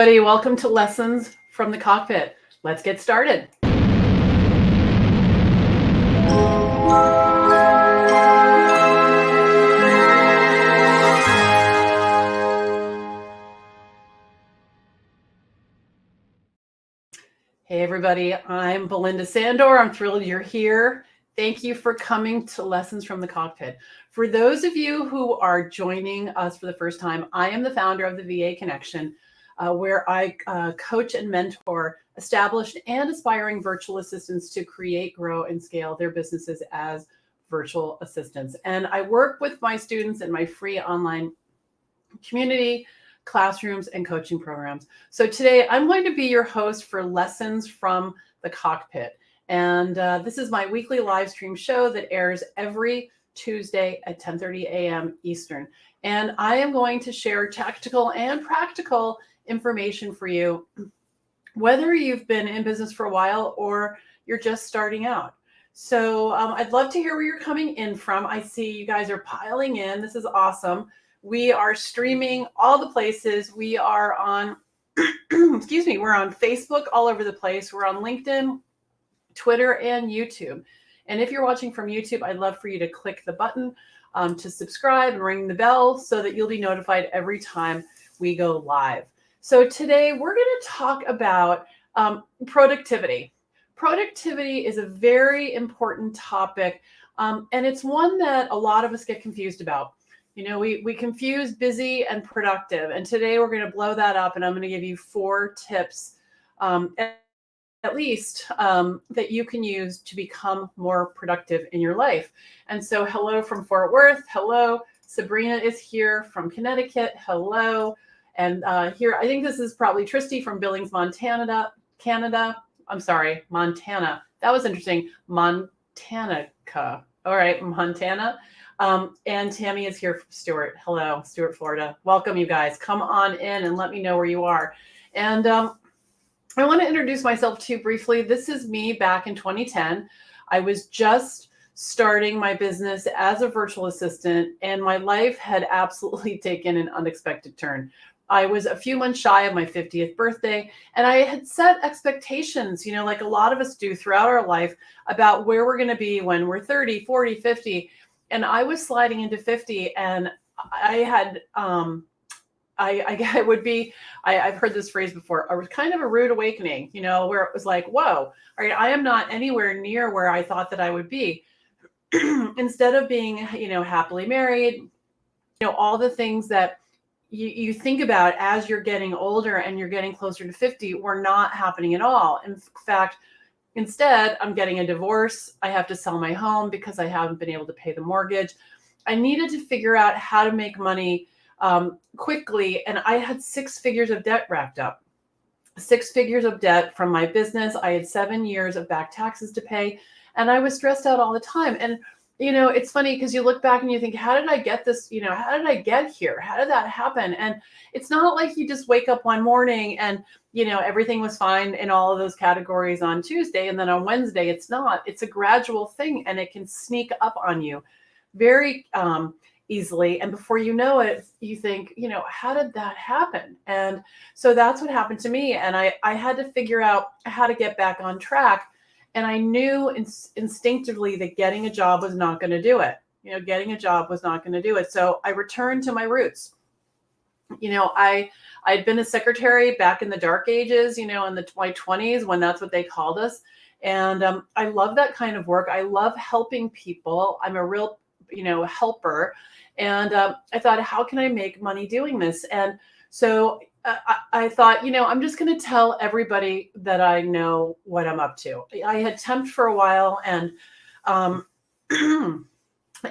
Everybody, welcome to Lessons from the Cockpit. Let's get started. Hey everybody, I'm Belinda Sandor. I'm thrilled you're here. Thank you for coming to Lessons from the Cockpit. For those of you who are joining us for the first time, I am the founder of the VA Connection, where I coach and mentor established and aspiring virtual assistants to create, grow, and scale their businesses as virtual assistants. And I work with my students in my free online community, classrooms, and coaching programs. So today I'm going to be your host for Lessons from the Cockpit. And this is my weekly live stream show that airs every Tuesday at 10:30 a.m. Eastern. And I am going to share tactical and practical information for you, whether you've been in business for a while or you're just starting out. So I'd love to hear where you're coming in from. I see you guys are piling in. This is awesome. We are streaming all the places. We are on, excuse me, we're on Facebook all over the place. We're on LinkedIn, Twitter, and YouTube. And if you're watching from YouTube, I'd love for you to click the button to subscribe and ring the bell so that you'll be notified every time we go live. So today we're going to talk about productivity. Productivity is a very important topic, and it's one that a lot of us get confused about. You know, we confuse busy and productive, and today we're going to blow that up, and I'm going to give you 4 tips at least that you can use to become more productive in your life. And so hello from Fort Worth. Hello. Sabrina is here from Connecticut. Hello. And here, I think this is probably Tristy from Billings, Montana, Canada. I'm sorry, Montana. That was interesting. Montana-ca. All right, Montana. And Tammy is here from Stuart. Hello, Stuart, Florida. Welcome, you guys. Come on in and let me know where you are. And I want to introduce myself to you briefly. This is me back in 2010. I was just starting my business as a virtual assistant, and my life had absolutely taken an unexpected turn. I was a few months shy of my 50th birthday, and I had set expectations, you know, like a lot of us do throughout our life, about where we're going to be when we're 30, 40, 50. And I was sliding into 50, and I had, I've heard this phrase before, a kind of a rude awakening, you know, where it was like, whoa, all right, I am not anywhere near where I thought that I would be. Instead of being, you know, happily married, you know, all the things that you think about as you're getting older and you're getting closer to 50 were not happening at all. In fact, instead, I'm getting a divorce. I have to sell my home because I haven't been able to pay the mortgage. I needed to figure out how to make money quickly. And I had 6 figures of debt racked up. 6 figures of debt from my business. I had 7 years of back taxes to pay. And I was stressed out all the time. And you know, it's funny because you look back and you think, how did I get this? You know, how did I get here? How did that happen? And it's not like you just wake up one morning and, you know, everything was fine in all of those categories on Tuesday. And then on Wednesday, it's not. It's a gradual thing, and it can sneak up on you very easily. And before you know it, you think, you know, how did that happen? And so that's what happened to me. And I had to figure out how to get back on track. And I knew instinctively that getting a job was not going to do it. You know, getting a job was not going to do it. So I returned to my roots. You know, I'd been a secretary back in the dark ages, you know, in my 20s, when that's what they called us. And I love that kind of work. I love helping people. I'm a real, you know, helper. And I thought, how can I make money doing this? And so I thought, you know, I'm just going to tell everybody that I know what I'm up to. I had temped for a while, and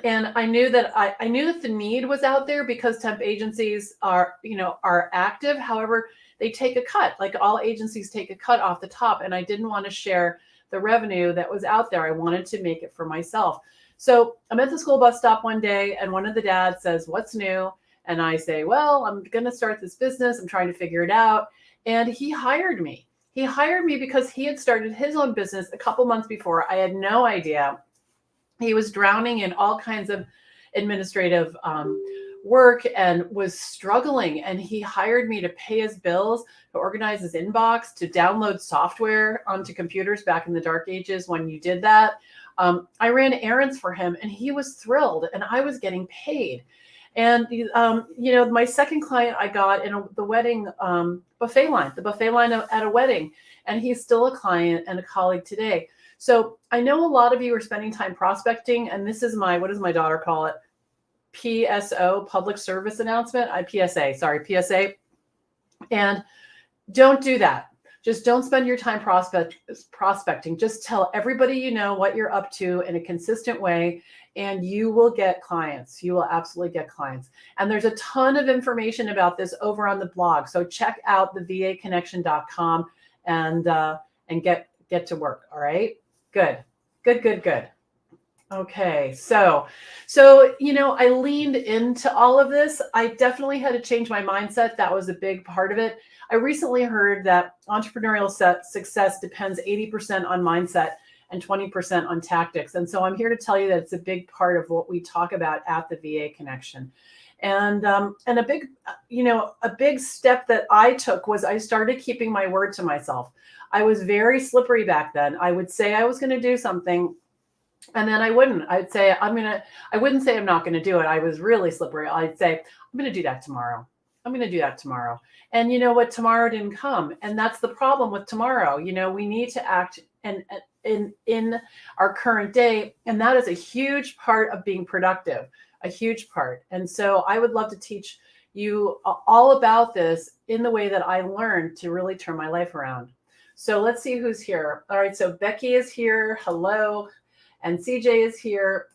and I knew that I knew that the need was out there because temp agencies are, you know, are active. However, they take a cut, like all agencies take a cut off the top, and I didn't want to share the revenue that was out there. I wanted to make it for myself. So I'm at the school bus stop one day, and one of the dads says, "What's new?" And I say, well, I'm going to start this business. I'm trying to figure it out. And he hired me. He hired me because he had started his own business a couple months before. I had no idea. He was drowning in all kinds of administrative work and was struggling. And he hired me to pay his bills, to organize his inbox, to download software onto computers back in the dark ages when you did that. I ran errands for him and he was thrilled and I was getting paid. And, my second client I got in the wedding buffet line, the buffet line at a wedding. And he's still a client and a colleague today. So I know a lot of you are spending time prospecting. And this is what does my daughter call it? PSO, public service announcement. PSA. And don't do that. Just don't spend your time prospecting. Just tell everybody you know what you're up to in a consistent way, and you will get clients. You will absolutely get clients. And there's a ton of information about this over on the blog. So check out the vaconnection.com and get to work. All right. Good. Okay. So, I leaned into all of this. I definitely had to change my mindset. That was a big part of it. I recently heard that entrepreneurial success depends 80% on mindset and 20% on tactics. And so I'm here to tell you that it's a big part of what we talk about at the VA Connection. And a big step that I took was I started keeping my word to myself. I was very slippery back then. I would say I was going to do something, and then I wouldn't. I wouldn't say I'm not going to do it. I was really slippery. I'd say, I'm going to do that tomorrow. And you know what? Tomorrow didn't come. And that's the problem with tomorrow. We need to act in our current day. And that is a huge part of being productive, a huge part. And so I would love to teach you all about this in the way that I learned to really turn my life around. So let's see who's here. All right. So Becky is here. Hello. And CJ is here.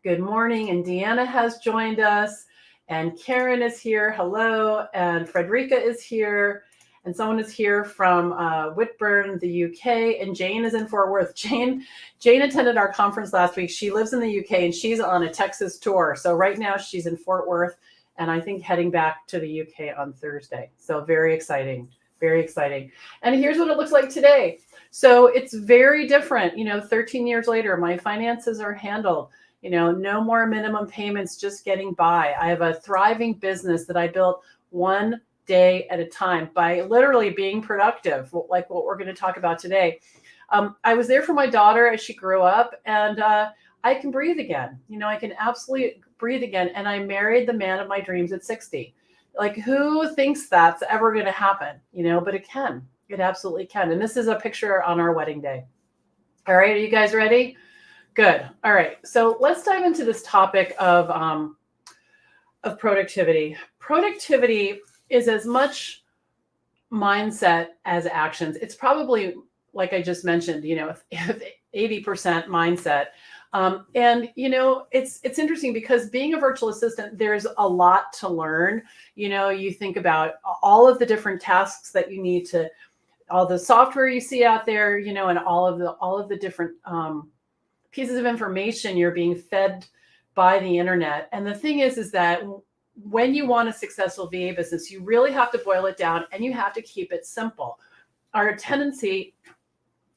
Good morning. And Deanna has joined us. And Karen is here. Hello. And Frederica is here. And someone is here from Whitburn, the UK. And Jane is in Fort Worth. Jane attended our conference last week. She lives in the UK and she's on a Texas tour. So right now she's in Fort Worth and I think heading back to the UK on Thursday. So very exciting. Very exciting. And here's what it looks like today. So it's very different. 13 years later, my finances are handled. No more minimum payments, just getting by. I have a thriving business that I built one day at a time by literally being productive, like what we're going to talk about today. I was there for my daughter as she grew up, and I can breathe again. I can absolutely breathe again. And I married the man of my dreams at 60. Like, who thinks that's ever going to happen? But it can. It absolutely can. And this is a picture on our wedding day. All right. Are you guys ready? Good. All right. So let's dive into this topic of productivity. Productivity is as much mindset as actions. It's probably, like I just mentioned, 80% mindset. And it's interesting because being a virtual assistant, there's a lot to learn. You think about all of the different tasks that you need to, all the software you see out there, and all of the different pieces of information you're being fed by the internet. And the thing is that when you want a successful VA business, you really have to boil it down and you have to keep it simple. Our tendency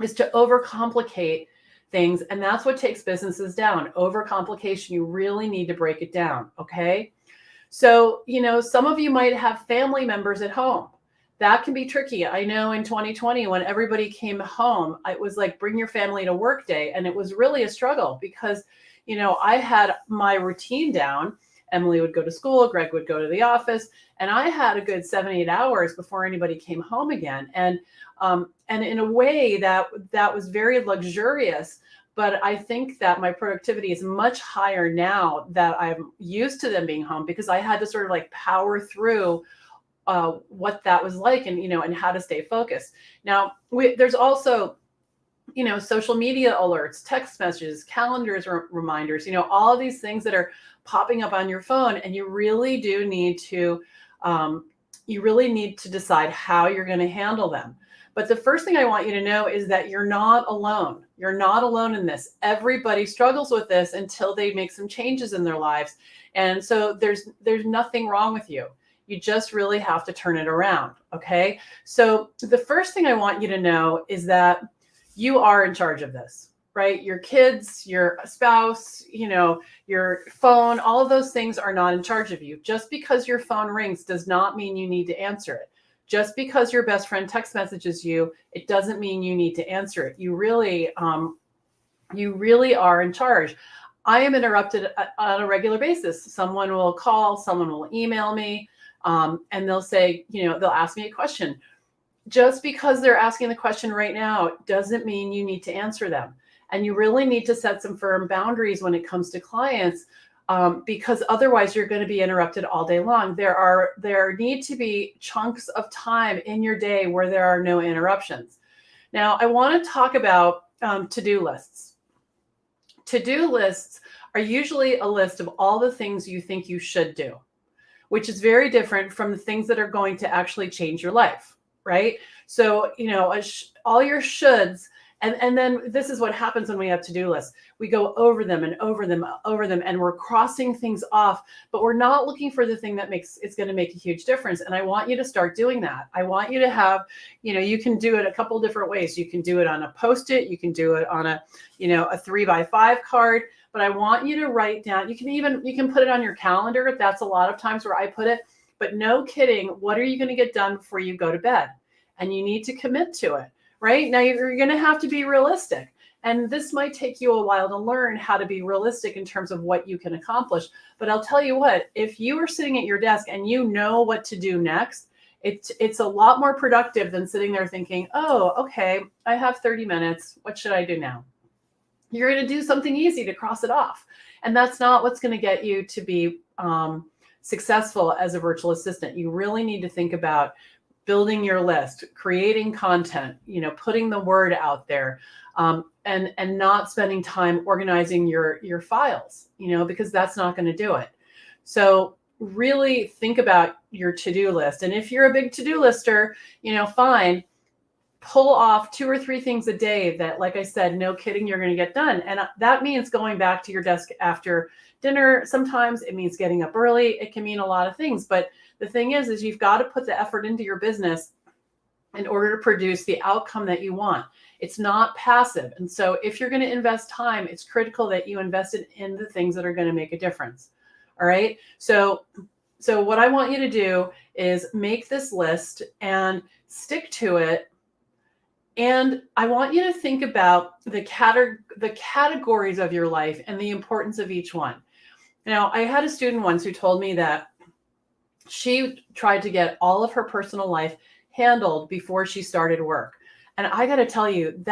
is to overcomplicate things, and that's what takes businesses down. Overcomplication. You really need to break it down. Okay. So, some of you might have family members at home. That can be tricky. I know in 2020, when everybody came home, it was like bring your family to work day. And it was really a struggle because, I had my routine down. Emily would go to school, Greg would go to the office, and I had a good 7-8 hours before anybody came home again. And in a way that was very luxurious. But I think that my productivity is much higher now that I'm used to them being home, because I had to sort of like power through what that was like, and how to stay focused. Now, there's also, social media alerts, text messages, calendars, reminders, all of these things that are popping up on your phone, and you really do need to, decide how you're going to handle them. But the first thing I want you to know is that you're not alone. You're not alone in this. Everybody struggles with this until they make some changes in their lives. And so there's nothing wrong with you. You just really have to turn it around. Okay. So the first thing I want you to know is that you are in charge of this, right? Your kids, your spouse, your phone, all of those things are not in charge of you. Just because your phone rings does not mean you need to answer it. Just because your best friend text messages you, it doesn't mean you need to answer it. You really are in charge. I am interrupted on a regular basis. Someone will call, someone will email me, and they'll say, they'll ask me a question. Just because they're asking the question right now doesn't mean you need to answer them. And you really need to set some firm boundaries when it comes to clients, because otherwise you're going to be interrupted all day long. There need to be chunks of time in your day where there are no interruptions. Now, I want to talk about to-do lists. To-do lists are usually a list of all the things you think you should do, which is very different from the things that are going to actually change your life, right? So, all your shoulds, and then this is what happens when we have to-do lists. We go over them and over them, and we're crossing things off, but we're not looking for the thing that it's going to make a huge difference. And I want you to start doing that. I want you to have, you can do it a couple different ways. You can do it on a Post-it. You can do it on a 3x5 card. But I want you to write down. You can put it on your calendar. That's a lot of times where I put it. But no kidding, what are you going to get done before you go to bed? And you need to commit to it, right? Now you're going to have to be realistic. And this might take you a while to learn how to be realistic in terms of what you can accomplish. But I'll tell you what, if you are sitting at your desk and you know what to do next, it's a lot more productive than sitting there thinking, oh, okay, I have 30 minutes. What should I do now? You're going to do something easy to cross it off. And that's not what's going to get you to be successful as a virtual assistant. You really need to think about building your list, creating content, putting the word out there, and not spending time organizing your files, because that's not going to do it. So really think about your to-do list. And if you're a big to-do lister, fine, pull off 2 or 3 things a day that, like I said, no kidding, you're going to get done. And that means going back to your desk after dinner. Sometimes it means getting up early. It can mean a lot of things. But the thing is you've got to put the effort into your business in order to produce the outcome that you want. It's not passive. And so if you're going to invest time, it's critical that you invest it in the things that are going to make a difference. All right. So what I want you to do is make this list and stick to it. And I want you to think about the categories of your life and the importance of each one. Now, I had a student once who told me that she tried to get all of her personal life handled before she started work. And I got to tell you,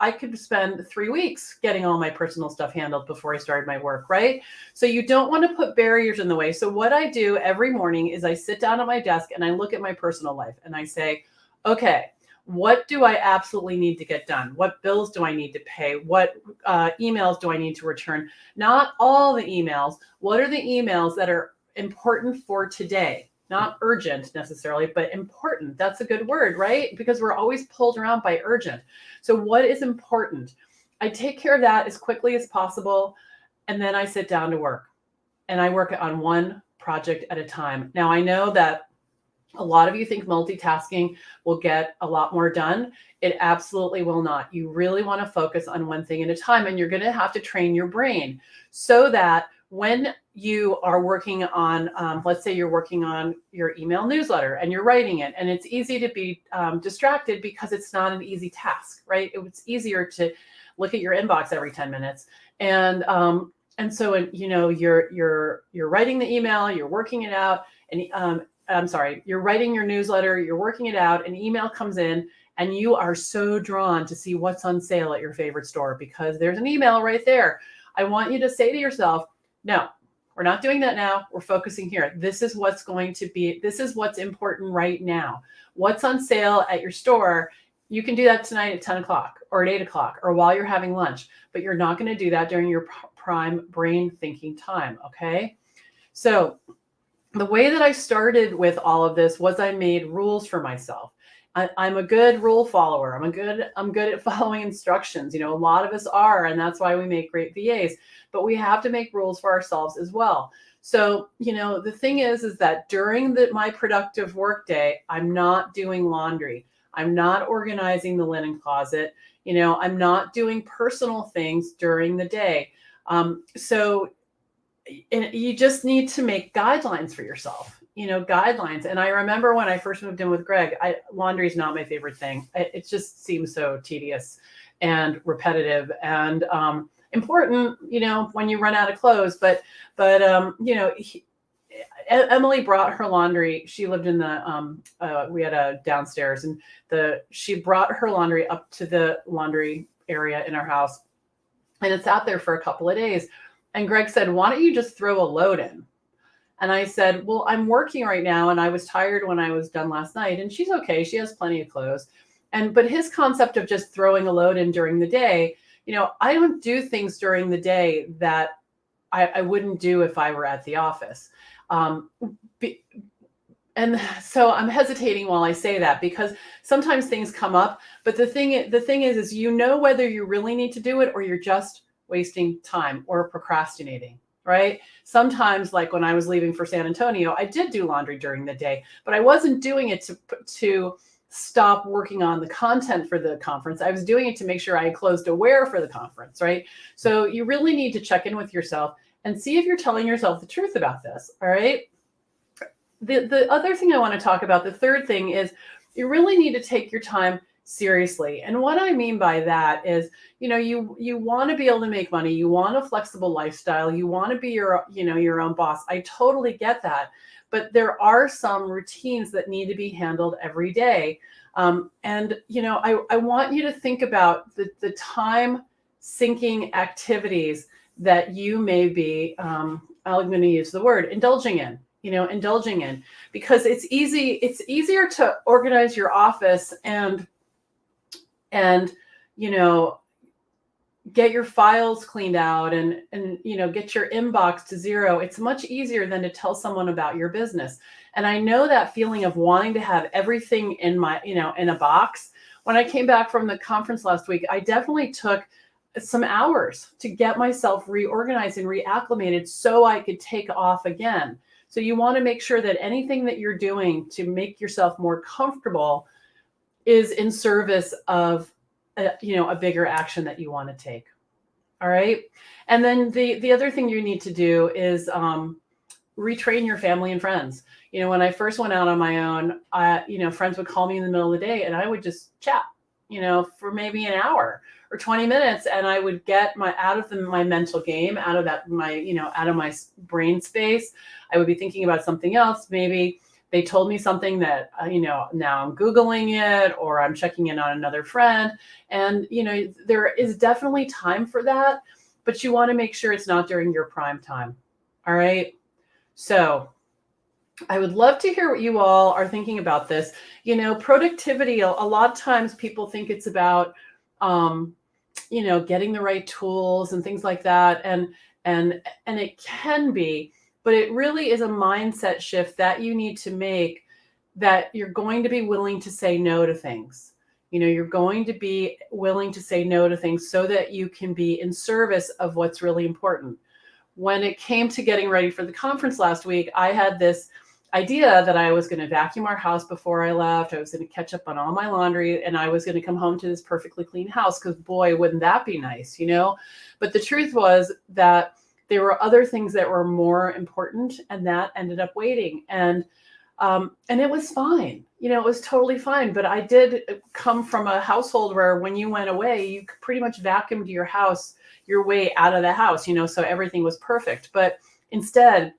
I could spend 3 weeks getting all my personal stuff handled before I started my work, right? So you don't want to put barriers in the way. So what I do every morning is I sit down at my desk and I look at my personal life and I say, okay, what do I absolutely need to get done? What bills do I need to pay? What emails do I need to return? Not all the emails. What are the emails that are important for today? Not urgent necessarily, but important. That's a good word, right? Because we're always pulled around by urgent. So what is important? I take care of that as quickly as possible. And then I sit down to work. And I work on one project at a time. Now, I know that a lot of you think multitasking will get a lot more done. It absolutely will not. You really want to focus on one thing at a time, and you're going to have to train your brain so that when you are working on, let's say you're working on your email newsletter and you're writing it, and it's easy to be distracted because it's not an easy task, right? It's easier to look at your inbox every 10 minutes. And so, you're writing the email, you're working it out, and you're writing your newsletter, you're working it out, an email comes in, and you are so drawn to see what's on sale at your favorite store because there's an email right there. I want you to say to yourself, no, we're not doing that now. We're focusing here. This is what's important right now. What's on sale at your store? You can do that tonight at 10 o'clock or at 8 o'clock or while you're having lunch, but you're not going to do that during your prime brain thinking time. Okay. So the way that I started with all of this was I made rules for myself. I'm a good rule follower. I'm good at following instructions. A lot of us are, and that's why we make great VAs, but we have to make rules for ourselves as well. So, the thing is that during my productive work day, I'm not doing laundry. I'm not organizing the linen closet. I'm not doing personal things during the day. So you just need to make guidelines for yourself, guidelines. And I remember when I first moved in with Greg, laundry is not my favorite thing. It just seems so tedious and repetitive and important, when you run out of clothes. But Emily brought her laundry. She lived in we had a downstairs, and she brought her laundry up to the laundry area in our house, and it sat there for a couple of days. And Greg said, "Why don't you just throw a load in?" And I said, "Well, I'm working right now, and I was tired when I was done last night." And she's okay. She has plenty of clothes. But his concept of just throwing a load in during the day, I don't do things during the day that I wouldn't do if I were at the office. And so I'm hesitating while I say that, because sometimes things come up. But the thing is whether you really need to do it or you're just wasting time or procrastinating, right? Sometimes, like when I was leaving for San Antonio, I did do laundry during the day, but I wasn't doing it to stop working on the content for the conference. I was doing it to make sure I had clothes to wear for the conference, right? So you really need to check in with yourself and see if you're telling yourself the truth about this, all right? The other thing I want to talk about, the third thing, is you really need to take your time seriously. And what I mean by that is, you want to be able to make money. You want a flexible lifestyle. You want to be your own boss. I totally get that. But there are some routines that need to be handled every day. I want you to think about the time sinking activities that you may be, I'm going to use the word, indulging in. Because it's easier to organize your office and get your files cleaned out and get your inbox to zero. It's much easier than to tell someone about your business. And I know that feeling of wanting to have everything in a box. When I came back from the conference last week, I definitely took some hours to get myself reorganized and reacclimated so I could take off again. So you want to make sure that anything that you're doing to make yourself more comfortable is in service of a bigger action that you want to take. All right. And then the other thing you need to do is retrain your family and friends. When I first went out on my own, friends would call me in the middle of the day and I would just chat, for maybe an hour or 20 minutes. And I would get out of my mental game, out of my brain space. I would be thinking about something else. Maybe they told me something that, now I'm Googling it, or I'm checking in on another friend. And, there is definitely time for that, but you want to make sure it's not during your prime time. All right. So I would love to hear what you all are thinking about this. Productivity, a lot of times people think it's about, getting the right tools and things like that. And it can be, but it really is a mindset shift that you need to make, that you're going to be willing to say no to things. You're going to be willing to say no to things so that you can be in service of what's really important. When it came to getting ready for the conference last week, I had this idea that I was going to vacuum our house before I left. I was going to catch up on all my laundry, and I was going to come home to this perfectly clean house, because boy, wouldn't that be nice, But the truth was that there were other things that were more important, and that ended up waiting. And it was fine. It was totally fine. But I did come from a household where when you went away, you pretty much vacuumed your way out of the house, so everything was perfect. But instead,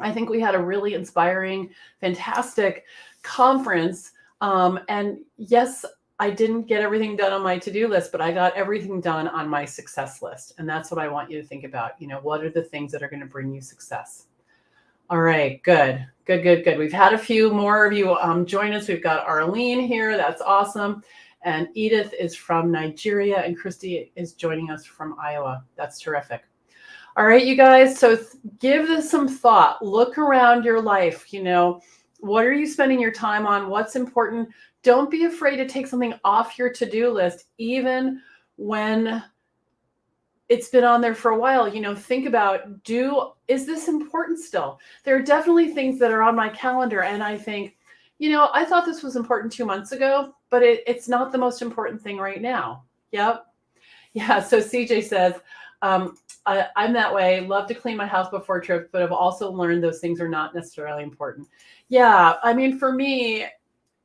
I think we had a really inspiring, fantastic conference. And yes, I didn't get everything done on my to-do list, but I got everything done on my success list. And that's what I want you to think about. What are the things that are going to bring you success? All right, good. We've had a few more of you join us. We've got Arlene here. That's awesome. And Edith is from Nigeria, and Christy is joining us from Iowa. That's terrific. All right, you guys. So give this some thought. Look around your life. What are you spending your time on? What's important? Don't be afraid to take something off your to-do list, even when it's been on there for a while. Think about, is this important still? There are definitely things that are on my calendar, and I think, I thought this was important 2 months ago, but it's not the most important thing right now. Yep. Yeah. So CJ says, I'm that way. Love to clean my house before trips, but I've also learned those things are not necessarily important. Yeah. I mean, for me,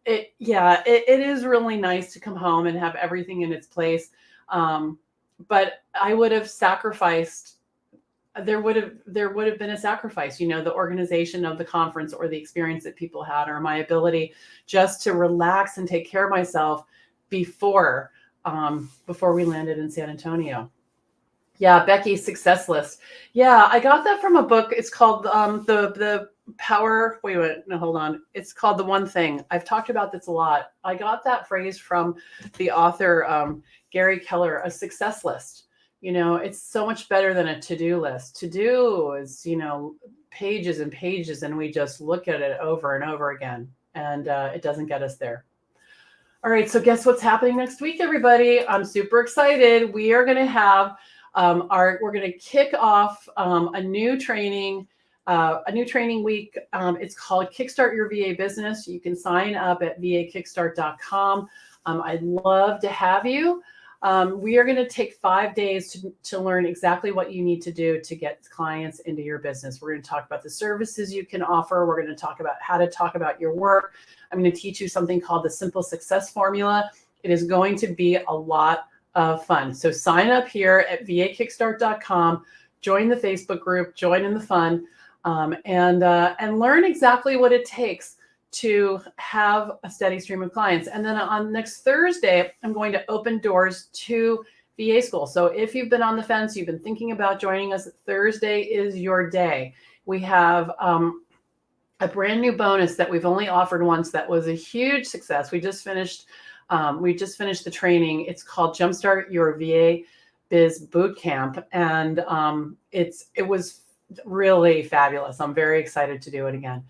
it is really nice to come home and have everything in its place. But I would have sacrificed there would have been a sacrifice, the organization of the conference or the experience that people had, or my ability just to relax and take care of myself before before we landed in San Antonio. Yeah, Becky's success list. Yeah, I got that from a book. It's called the power. Wait, no, hold on. It's called The One Thing. I've talked about this a lot. I got that phrase from the author Gary Keller. A success list. It's so much better than a to-do list. To-do is pages and pages, and we just look at it over and over again, and it doesn't get us there. All right, so guess what's happening next week, everybody? I'm super excited. We are going to have we're going to kick off a new training week. It's called Kickstart Your VA Business. You can sign up at vakickstart.com. I'd love to have you. We are going to take 5 days to learn exactly what you need to do to get clients into your business. We're going to talk about the services you can offer. We're going to talk about how to talk about your work. I'm going to teach you something called the Simple Success Formula. It is going to be a lot of fun. So sign up here at vakickstart.com, join the Facebook group, join in the fun, and learn exactly what it takes to have a steady stream of clients. And then on next Thursday, I'm going to open doors to VA school. So if you've been on the fence, you've been thinking about joining us, Thursday is your day. We have a brand new bonus that we've only offered once that was a huge success. We just finished the training. It's called Jumpstart Your VA Biz Bootcamp, and it was really fabulous. I'm very excited to do it again.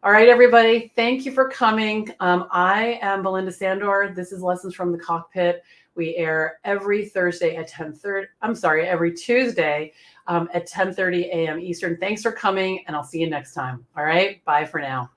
All right, everybody, thank you for coming. I am Belinda Sandor. This is Lessons from the Cockpit. We air every Thursday at 10:30. I'm sorry, every Tuesday at 10:30 a.m. Eastern. Thanks for coming, and I'll see you next time. All right, bye for now.